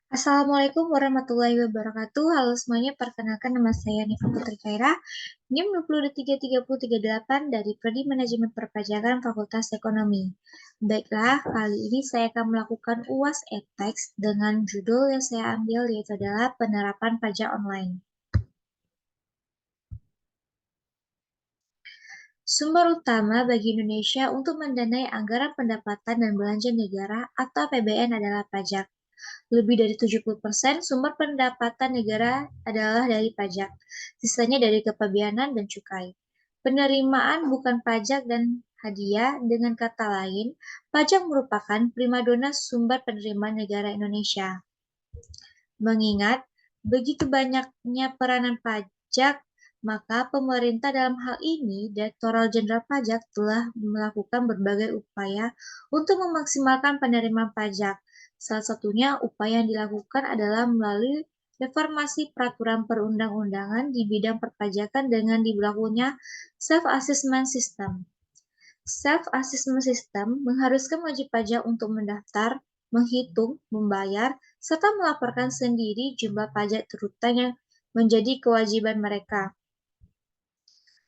Assalamualaikum warahmatullahi wabarakatuh. Halo semuanya, perkenalkan nama saya Nifa Putri Kaira, NIM 2033038 dari Prodi Manajemen Perpajakan Fakultas Ekonomi. Baiklah, kali ini saya akan melakukan UAS e-Tax dengan judul yang saya ambil yaitu adalah penerapan pajak online. Sumber utama bagi Indonesia untuk mendanai anggaran pendapatan dan belanja negara atau APBN adalah pajak. Lebih dari 70% sumber pendapatan negara adalah dari pajak, sisanya dari kepabeanan dan cukai. Penerimaan bukan pajak dan hadiah, dengan kata lain, pajak merupakan primadona sumber penerimaan negara Indonesia. Mengingat begitu banyaknya peranan pajak, maka pemerintah dalam hal ini, Direktorat Jenderal Pajak telah melakukan berbagai upaya untuk memaksimalkan penerimaan pajak. Salah satunya upaya yang dilakukan adalah melalui reformasi peraturan perundang-undangan di bidang perpajakan dengan diberlakunya self-assessment system. Self-assessment system mengharuskan wajib pajak untuk mendaftar, menghitung, membayar, serta melaporkan sendiri jumlah pajak terutang yang menjadi kewajiban mereka.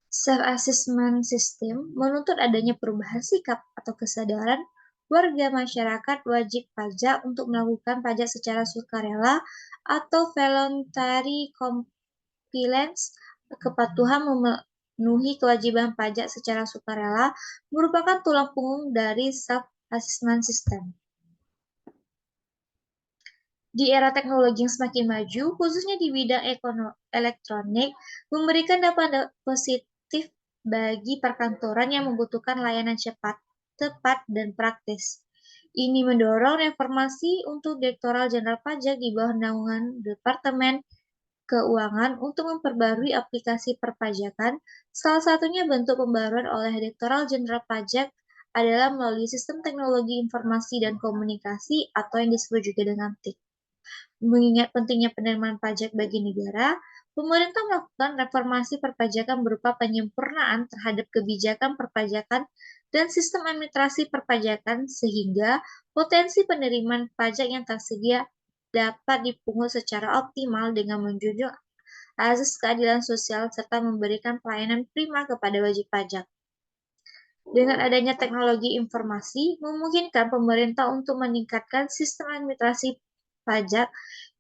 Self-assessment system menuntut adanya perubahan sikap atau kesadaran warga masyarakat wajib pajak untuk melakukan pajak secara sukarela atau voluntary compliance. Kepatuhan memenuhi kewajiban pajak secara sukarela merupakan tulang punggung dari self-assessment system. Di era teknologi yang semakin maju, khususnya di bidang elektronik, memberikan dampak positif bagi perkantoran yang membutuhkan layanan cepat, tepat, dan praktis. Ini mendorong reformasi untuk Direktorat Jenderal Pajak di bawah naungan Departemen Keuangan untuk memperbarui aplikasi perpajakan. Salah satunya bentuk pembaruan oleh Direktorat Jenderal Pajak adalah melalui Sistem Teknologi Informasi dan Komunikasi atau yang disebut juga dengan TIK. Mengingat pentingnya penerimaan pajak bagi negara, pemerintah melakukan reformasi perpajakan berupa penyempurnaan terhadap kebijakan perpajakan dan sistem administrasi perpajakan sehingga potensi penerimaan pajak yang tersedia dapat dipungut secara optimal dengan menjunjung azas keadilan sosial serta memberikan pelayanan prima kepada wajib pajak. Dengan adanya teknologi informasi, memungkinkan pemerintah untuk meningkatkan sistem administrasi pajak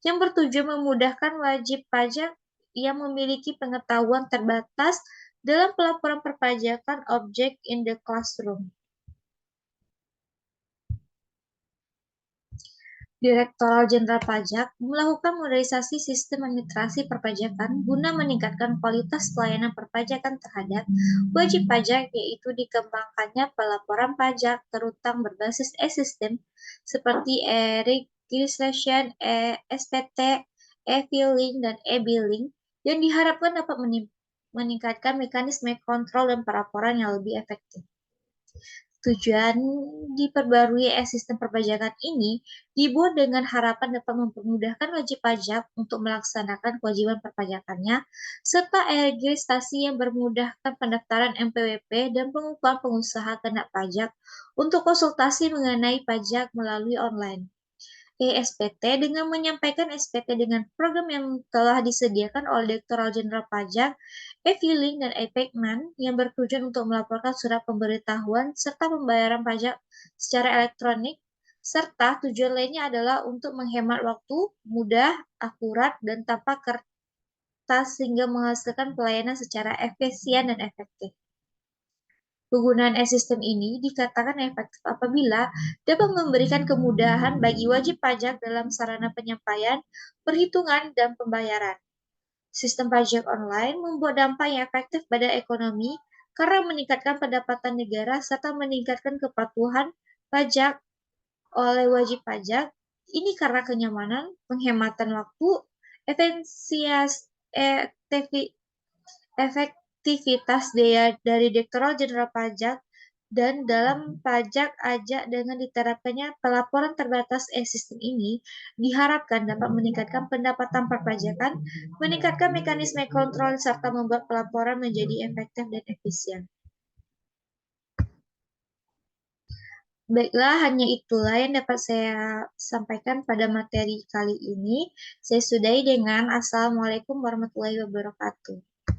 yang bertujuan memudahkan wajib pajak yang memiliki pengetahuan terbatas dalam pelaporan perpajakan objek in the classroom. Direktorat Jenderal Pajak melakukan modernisasi sistem administrasi perpajakan guna meningkatkan kualitas pelayanan perpajakan terhadap wajib pajak, yaitu dikembangkannya pelaporan pajak terutang berbasis e-sistem seperti e-registration, e-SPT, e-filing, dan e-billing yang diharapkan dapat meningkatkan mekanisme kontrol dan pelaporan yang lebih efektif. Tujuan diperbarui sistem perpajakan ini dibuat dengan harapan dapat mempermudahkan wajib pajak untuk melaksanakan kewajiban perpajakannya, serta registrasi yang bermudahkan pendaftaran NPWP dan pengukuhan pengusaha kena pajak untuk konsultasi mengenai pajak melalui online. SPT dengan menyampaikan SPT dengan program yang telah disediakan oleh Direktorat Jenderal Pajak, e-filing dan e-payment yang bertujuan untuk melaporkan surat pemberitahuan serta pembayaran pajak secara elektronik, serta tujuan lainnya adalah untuk menghemat waktu, mudah, akurat, dan tanpa kertas sehingga menghasilkan pelayanan secara efisien dan efektif. Penggunaan e-sistem ini dikatakan efektif apabila dapat memberikan kemudahan bagi wajib pajak dalam sarana penyampaian, perhitungan, dan pembayaran. Sistem pajak online membuat dampak yang efektif pada ekonomi karena meningkatkan pendapatan negara serta meningkatkan kepatuhan pajak oleh wajib pajak. Ini karena kenyamanan, penghematan waktu, efektivitas dari Direktorat Jenderal Pajak, dan dalam pajak ajak dengan diterapkannya pelaporan terbatas e-sistem ini diharapkan dapat meningkatkan pendapatan perpajakan, meningkatkan mekanisme kontrol, serta membuat pelaporan menjadi efektif dan efisien. Baiklah, hanya itulah yang dapat saya sampaikan pada materi kali ini. Saya sudahi dengan Assalamualaikum warahmatullahi wabarakatuh.